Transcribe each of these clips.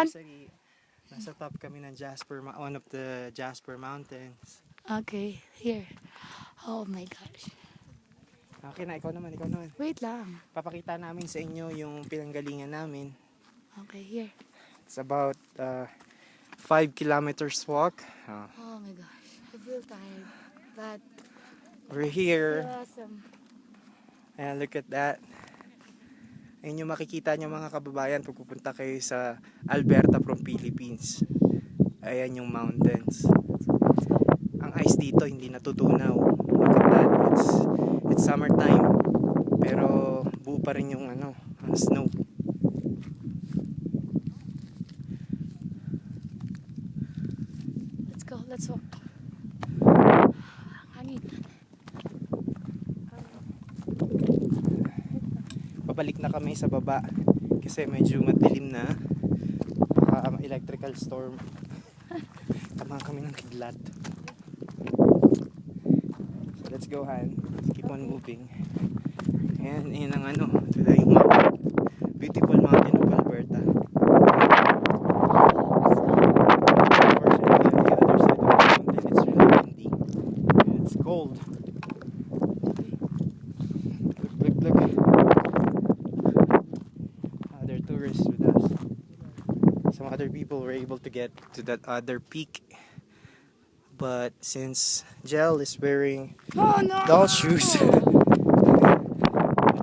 saan? Nasa top kami ng one of the Jasper Mountains. Okay, here. Oh my gosh. Okay na, ikaw naman. Wait lang. Papakita namin sa inyo yung pinanggalingan namin. Okay, here. It's about 5 kilometers walk. Oh my gosh. I feel tired. But We're here. awesome. And look at that. Ayun yung makikita nyo mga kababayan pag pupunta kayo sa Alberta from Philippines. Ayan yung mountains. Ang ice dito hindi natutunaw. Look at that. It's summertime. Pero buo pa rin yung ang snow. Let's go. Let's walk. Hangin. Pabalik na kami sa baba kasi medyo madilim na. Baka electrical storm. Tama kami ng kidlat. So let's go, Han. Let's keep on moving. Ayan, yun ang ito na yung mountain. Beautiful mountain of Alberta. Unfortunately, on the other side of the mountain, it's really windy. And it's cold. Look. Other tourists with us. Some other people were able to get to that other peak. But since Gel is wearing doll shoes, I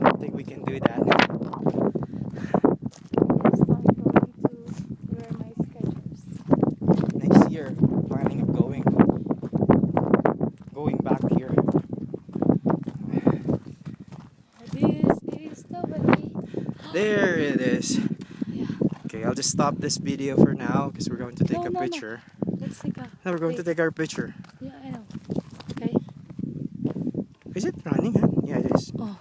don't think we can do that. Next year, planning of going back here. This is the way. There it is. Yeah. Okay, I'll just stop this video for now because we're going to take a No. picture. Let's take a. No, we're going to take our picture. Yeah, I know. Okay. Is it running, huh? Yeah, it is. Oh.